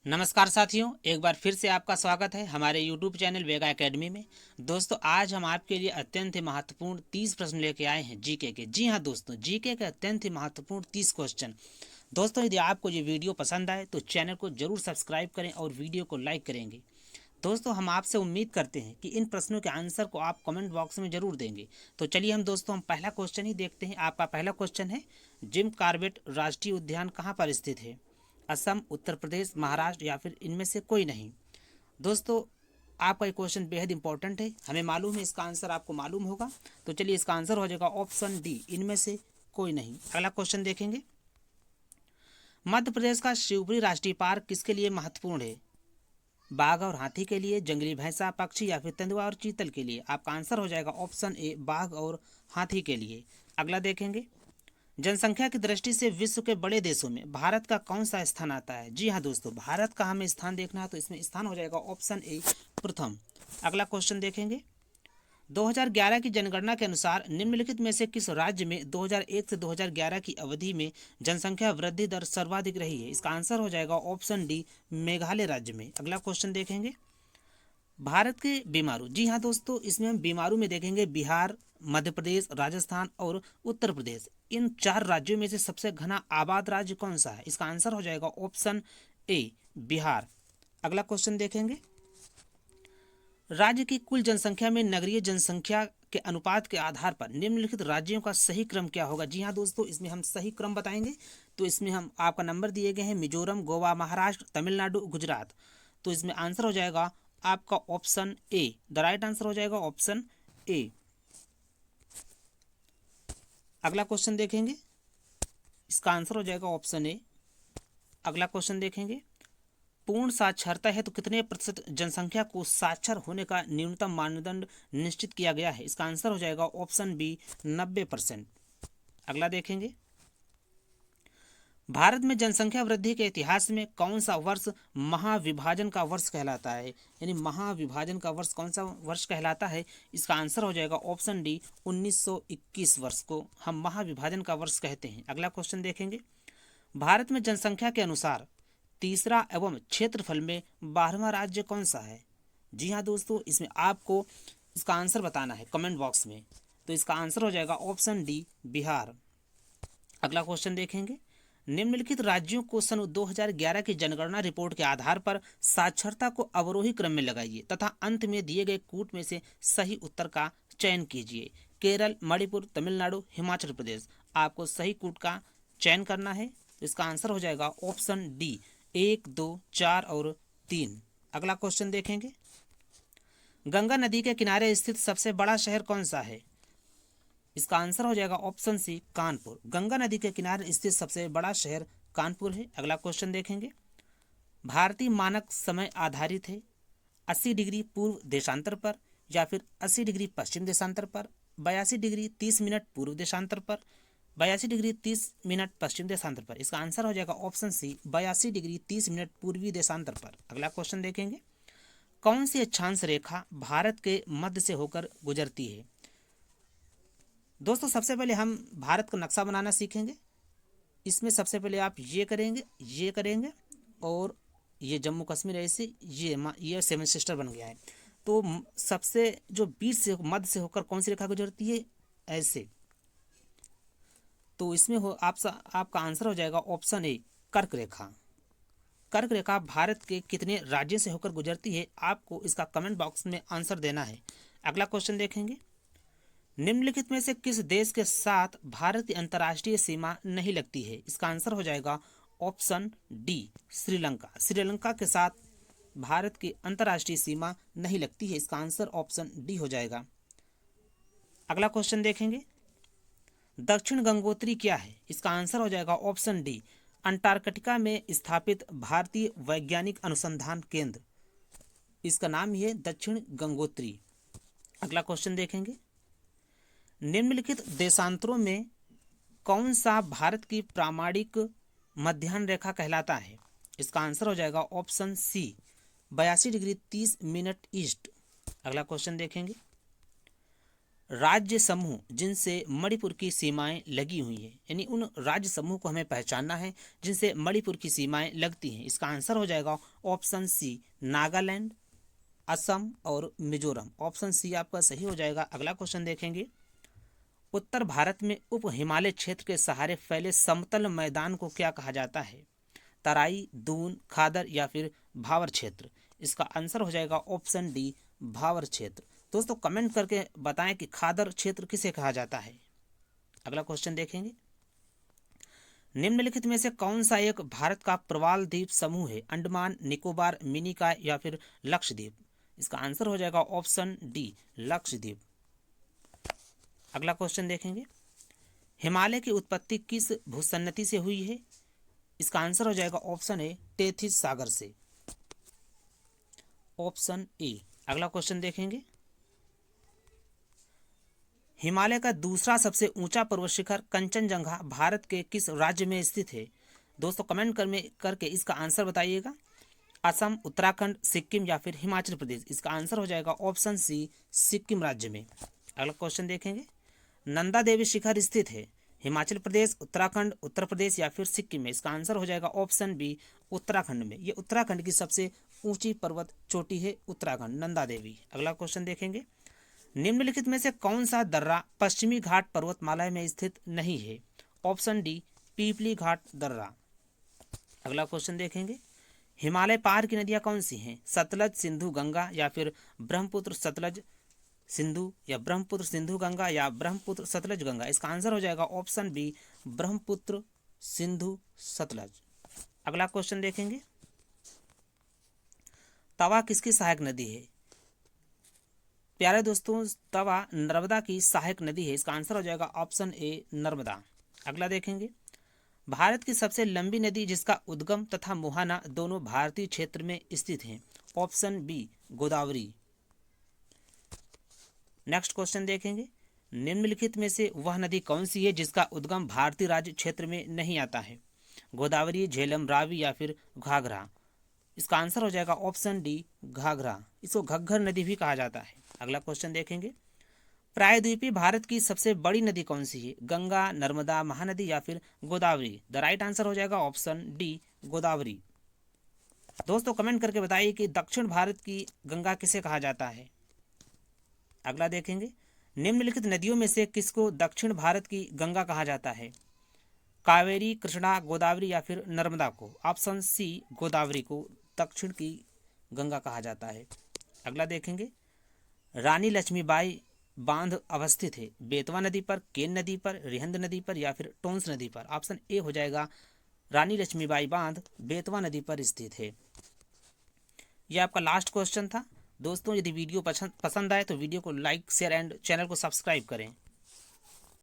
नमस्कार साथियों, एक बार फिर से आपका स्वागत है हमारे YouTube चैनल वेगा एकेडमी में। दोस्तों, आज हम आपके लिए अत्यंत ही महत्वपूर्ण 30 प्रश्न लेके आए हैं जीके के। जी हाँ दोस्तों, जीके के अत्यंत ही महत्वपूर्ण 30 क्वेश्चन। दोस्तों, यदि आपको ये वीडियो पसंद आए तो चैनल को जरूर सब्सक्राइब करें और वीडियो को लाइक करेंगे। दोस्तों, हम आपसे उम्मीद करते हैं कि इन प्रश्नों के आंसर को आप कमेंट बॉक्स में जरूर देंगे। तो चलिए हम पहला क्वेश्चन ही देखते हैं। आपका पहला क्वेश्चन है, जिम कॉर्बेट राष्ट्रीय उद्यान कहाँ पर स्थित है? असम, उत्तर प्रदेश, महाराष्ट्र या फिर इनमें से कोई नहीं। दोस्तों, आपका ये क्वेश्चन बेहद इंपॉर्टेंट है, हमें मालूम है इसका आंसर आपको मालूम होगा। तो चलिए, इसका आंसर हो जाएगा ऑप्शन डी, इनमें से कोई नहीं। अगला क्वेश्चन देखेंगे, मध्य प्रदेश का शिवपुरी राष्ट्रीय पार्क किसके लिए महत्वपूर्ण है? बाघ और हाथी के लिए, जंगली भैंसा, पक्षी या फिर तेंदुआ और चीतल के लिए? आपका आंसर हो जाएगा ऑप्शन ए, बाघ और हाथी के लिए। अगला देखेंगे, जनसंख्या की दृष्टि से विश्व के बड़े देशों में भारत का कौन सा स्थान आता है? जी हाँ दोस्तों, भारत का हमें स्थान देखना है तो इसमें स्थान हो जाएगा ऑप्शन ए, प्रथम। अगला क्वेश्चन देखेंगे, 2011 की जनगणना के अनुसार निम्नलिखित में से किस राज्य में 2001 से 2011 की अवधि में जनसंख्या वृद्धि दर सर्वाधिक रही है? इसका आंसर हो जाएगा ऑप्शन डी, मेघालय राज्य में। अगला क्वेश्चन देखेंगे, भारत के बीमारू। जी हाँ दोस्तों, इसमें हम बीमारू में देखेंगे बिहार, मध्य प्रदेश, राजस्थान और उत्तर प्रदेश। इन चार राज्यों में से सबसे घना आबाद राज्य कौन सा है? इसका आंसर हो जाएगा ऑप्शन ए, बिहार। अगला क्वेश्चन देखेंगे, राज्य की कुल जनसंख्या में नगरीय जनसंख्या के अनुपात के आधार पर निम्नलिखित राज्यों का सही क्रम क्या होगा? जी हाँ दोस्तों, इसमें हम सही क्रम बताएंगे। तो इसमें हम आपका नंबर दिए गए हैं, मिजोरम, गोवा, महाराष्ट्र, तमिलनाडु, गुजरात। तो इसमें आंसर हो जाएगा आपका option A, the right answer हो जाएगा ऑप्शन ए। अगला क्वेश्चन देखेंगे, इसका आंसर हो जाएगा ऑप्शन ए। अगला क्वेश्चन देखेंगे, पूर्ण साक्षरता है तो कितने प्रतिशत जनसंख्या को साक्षर होने का न्यूनतम मानदंड निश्चित किया गया है? इसका आंसर हो जाएगा ऑप्शन बी, 90%। अगला देखेंगे, भारत में जनसंख्या वृद्धि के इतिहास में कौन सा वर्ष महाविभाजन का वर्ष कहलाता है? यानी महाविभाजन का वर्ष कौन सा वर्ष कहलाता है? इसका आंसर हो जाएगा ऑप्शन डी, 1921 वर्ष को हम महाविभाजन का वर्ष कहते हैं। अगला क्वेश्चन देखेंगे, भारत में जनसंख्या के अनुसार तीसरा एवं क्षेत्रफल में 12वां राज्य कौन सा है? जी हाँ दोस्तों, इसमें आपको इसका आंसर बताना है कमेंट बॉक्स में। तो इसका आंसर हो जाएगा ऑप्शन डी, बिहार। अगला क्वेश्चन देखेंगे, निम्नलिखित राज्यों को सन 2011 की जनगणना रिपोर्ट के आधार पर साक्षरता को अवरोही क्रम में लगाइए तथा अंत में दिए गए कूट में से सही उत्तर का चयन कीजिए। केरल, मणिपुर, तमिलनाडु, हिमाचल प्रदेश। आपको सही कूट का चयन करना है। इसका आंसर हो जाएगा ऑप्शन डी, 1, 2, 4 और 3। अगला क्वेश्चन देखेंगे, गंगा नदी के किनारे स्थित सबसे बड़ा शहर कौन सा है? इसका आंसर हो जाएगा ऑप्शन सी, कानपुर। गंगा नदी के किनारे स्थित सबसे बड़ा शहर कानपुर है। अगला क्वेश्चन देखेंगे, भारतीय मानक समय आधारित है 80 डिग्री पूर्व देशांतर पर या फिर 80 डिग्री पश्चिम देशांतर पर, 82 डिग्री 30 मिनट पूर्व देशांतर पर, 82 डिग्री 30 मिनट पश्चिम देशांतर पर? इसका आंसर हो जाएगा ऑप्शन सी, 82 डिग्री 30 मिनट पूर्वी देशांतर पर। अगला क्वेश्चन देखेंगे, कौन सी अक्षांश रेखा भारत के मध्य से होकर गुजरती है? दोस्तों, सबसे पहले हम भारत का नक्शा बनाना सीखेंगे। इसमें सबसे पहले आप ये करेंगे और ये जम्मू कश्मीर ऐसे ये 7 सिस्टर बन गया है। तो सबसे जो बीच से मध्य से होकर कौन सी रेखा गुजरती है? ऐसे। तो इसमें आपका आंसर हो जाएगा ऑप्शन ए, कर्क रेखा। कर्क रेखा भारत के कितने राज्यों से होकर गुजरती है? आपको इसका कमेंट बॉक्स में आंसर देना है। अगला क्वेश्चन देखेंगे, निम्नलिखित में से किस देश के साथ भारत की अंतर्राष्ट्रीय सीमा नहीं लगती है? इसका आंसर हो जाएगा ऑप्शन डी, श्रीलंका। श्रीलंका के साथ भारत की अंतर्राष्ट्रीय सीमा नहीं लगती है। इसका आंसर ऑप्शन डी हो जाएगा। अगला क्वेश्चन देखेंगे, दक्षिण गंगोत्री क्या है? इसका आंसर हो जाएगा ऑप्शन डी, अंटार्कटिका में स्थापित भारतीय वैज्ञानिक अनुसंधान केंद्र। इसका नाम ही है दक्षिण गंगोत्री। अगला क्वेश्चन देखेंगे, निम्नलिखित देशांतरों में कौन सा भारत की प्रामाणिक मध्याह्न रेखा कहलाता है? इसका आंसर हो जाएगा option C, 82 degree 30 minute east. अगला क्वेश्चन देखेंगे, राज्य समूह जिनसे मणिपुर की सीमाएं लगी हुई हैं, यानी उन राज्य समूह को हमें पहचानना है जिनसे मणिपुर की सीमाएं लगती हैं। इसका आंसर हो जाएगा ऑप्शन सी, नागालैंड, असम और मिजोरम। ऑप्शन सी आपका सही हो जाएगा। अगला क्वेश्चन देखेंगे, उत्तर भारत में उप हिमालय क्षेत्र के सहारे फैले समतल मैदान को क्या कहा जाता है? तराई, दून, खादर या फिर भावर क्षेत्र। इसका आंसर हो जाएगा ऑप्शन डी, भावर क्षेत्र। दोस्तों कमेंट करके बताएं कि खादर क्षेत्र किसे कहा जाता है। अगला क्वेश्चन देखेंगे, निम्नलिखित में से कौन सा एक भारत का प्रवाल द्वीप समूह है? अंडमान, निकोबार, मिनिकॉय या फिर लक्षद्वीप। इसका आंसर हो जाएगा ऑप्शन डी, लक्षद्वीप। अगला क्वेश्चन देखेंगे, हिमालय की उत्पत्ति किस भूसन्नति से हुई है? इसका आंसर हो जाएगा ऑप्शन ए, टेथिस सागर से, ऑप्शन ए। अगला क्वेश्चन देखेंगे, हिमालय का दूसरा सबसे ऊंचा पर्वत शिखर कंचनजंगा भारत के किस राज्य में स्थित है? दोस्तों कमेंट करके इसका आंसर बताइएगा। असम, उत्तराखंड, सिक्किम या फिर हिमाचल प्रदेश। इसका आंसर हो जाएगा ऑप्शन सी, सिक्किम राज्य में। अगला क्वेश्चन देखेंगे, नंदा देवी शिखर स्थित है हिमाचल प्रदेश, उत्तराखंड, उत्तर प्रदेश या फिर सिक्किम में। इसका आंसर हो जाएगा ऑप्शन बी, उत्तराखंड में। ये उत्तराखंड की सबसे ऊंची पर्वत चोटी है उत्तराखंड, नंदा देवी। अगला क्वेश्चन देखेंगे, निम्नलिखित में से कौन सा दर्रा पश्चिमी घाट पर्वतमाला में स्थित नहीं है? ऑप्शन डी, पीपली घाट दर्रा। अगला क्वेश्चन देखेंगे, हिमालय पार की नदियां कौन सी हैं? सतलज, सिंधु, गंगा या फिर ब्रह्मपुत्र, सतलज, सिंधु या ब्रह्मपुत्र, सिंधु, गंगा या ब्रह्मपुत्र, सतलज, गंगा। इसका आंसर हो जाएगा ऑप्शन बी, ब्रह्मपुत्र, सिंधु, सतलज। अगला क्वेश्चन देखेंगे, तवा किसकी सहायक नदी है? प्यारे दोस्तों, तवा नर्मदा की सहायक नदी है। इसका आंसर हो जाएगा ऑप्शन ए, नर्मदा। अगला देखेंगे, भारत की सबसे लंबी नदी जिसका उद्गम तथा मुहाना दोनों भारतीय क्षेत्र में स्थित हैं। Option B, Godavari. Next question देखेंगे, निम्नलिखित में से वह नदी कौन सी है जिसका उद्गम भारतीय राज्य क्षेत्र में नहीं आता है? गोदावरी, झेलम, रावी या फिर घाघरा। इसका आंसर हो जाएगा ऑप्शन डी, घाघरा। इसको घग्घर नदी भी कहा जाता है। अगला क्वेश्चन देखेंगे, प्रायद्वीपीय भारत की सबसे बड़ी नदी कौन सी है? गंगा, नर्मदा, महानदी या फिर गोदावरी। द राइट आंसर हो जाएगा ऑप्शन डी, गोदावरी। दोस्तों कमेंट करके बताइए कि दक्षिण भारत की गंगा किसे कहा जाता है। अगला देखेंगे, निम्नलिखित नदियों में से किसको दक्षिण भारत की गंगा कहा जाता है? कावेरी, कृष्णा, गोदावरी या फिर नर्मदा को। ऑप्शन सी, गोदावरी को दक्षिण की गंगा कहा जाता है। अगला देखेंगे, रानी लक्ष्मीबाई बांध अवस्थित है बेतवा नदी पर, केन नदी पर, रिहंद नदी पर या फिर टोंस नदी पर। ऑप्शन ए हो जाएगा, रानी लक्ष्मीबाई बांध बेतवा नदी पर स्थित है। यह आपका लास्ट क्वेश्चन था। दोस्तों यदि वीडियो पसंद आए तो वीडियो को लाइक, शेयर एंड चैनल को सब्सक्राइब करें।